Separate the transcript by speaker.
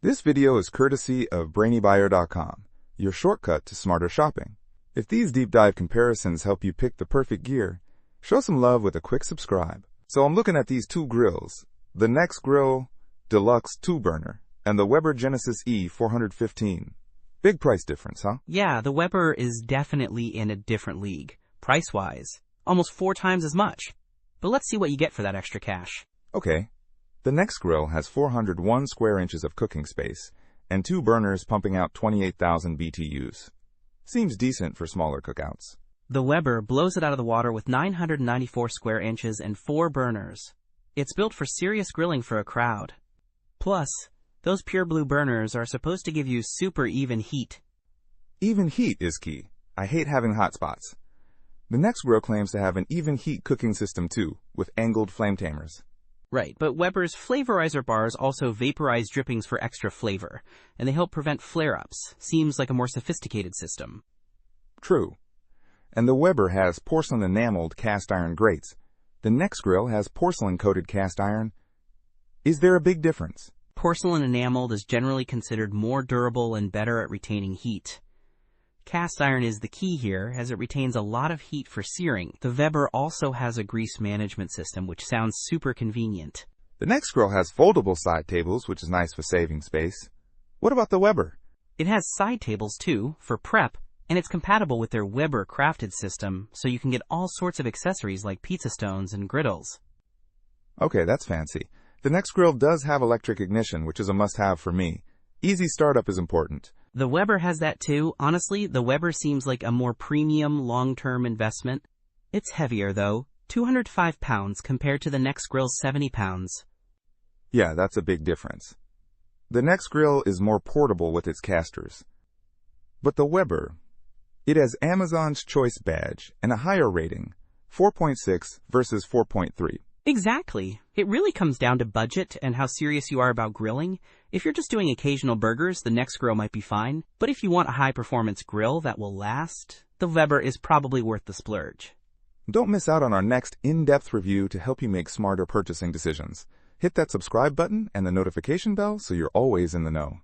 Speaker 1: This video is courtesy of BrainyBuyer.com, your shortcut to smarter shopping. If these deep dive comparisons help you pick the perfect gear, show some love with a quick subscribe. So I'm looking at these two grills, the Nexgrill Deluxe 2-burner and the Weber Genesis E-415. Big price difference, huh?
Speaker 2: Yeah, the Weber is definitely in a different league, price-wise. Almost 4 times as much. But let's see what you get for that extra cash.
Speaker 1: Okay. The Nexgrill has 401 square inches of cooking space and 2 burners pumping out 28,000 BTUs. Seems decent for smaller cookouts.
Speaker 2: The Weber blows it out of the water with 994 square inches and 4 burners. It's built for serious grilling for a crowd. Plus, those pure blue burners are supposed to give you super even heat.
Speaker 1: Even heat is key. I hate having hot spots. The Nexgrill claims to have an even heat cooking system too, with angled flame tamers.
Speaker 2: Right, but Weber's Flavorizer bars also vaporize drippings for extra flavor, and they help prevent flare-ups. Seems like a more sophisticated system.
Speaker 1: True. And the Weber has porcelain-enameled cast iron grates. The Nexgrill has porcelain-coated cast iron. Is there a big difference?
Speaker 2: Porcelain enameled is generally considered more durable and better at retaining heat. Cast iron is the key here, as it retains a lot of heat for searing. The Weber also has a grease management system, which sounds super convenient.
Speaker 1: The Nexgrill has foldable side tables, which is nice for saving space. What about the Weber?
Speaker 2: It has side tables too, for prep, and it's compatible with their Weber crafted system, so you can get all sorts of accessories like pizza stones and griddles.
Speaker 1: Okay, that's fancy. The Nexgrill does have electric ignition, which is a must-have for me. Easy startup is important.
Speaker 2: The Weber has that too. Honestly, the Weber seems like a more premium long-term investment. It's heavier though, 205 pounds compared to the Nexgrill's 70 pounds.
Speaker 1: Yeah, that's a big difference. The Nexgrill is more portable with its casters. But the Weber, it has Amazon's Choice badge and a higher rating, 4.6 versus 4.3.
Speaker 2: Exactly. It really comes down to budget and how serious you are about grilling. If you're just doing occasional burgers, the Nexgrill might be fine. But if you want a high-performance grill that will last, the Weber is probably worth the splurge.
Speaker 1: Don't miss out on our next in-depth review to help you make smarter purchasing decisions. Hit that subscribe button and the notification bell so you're always in the know.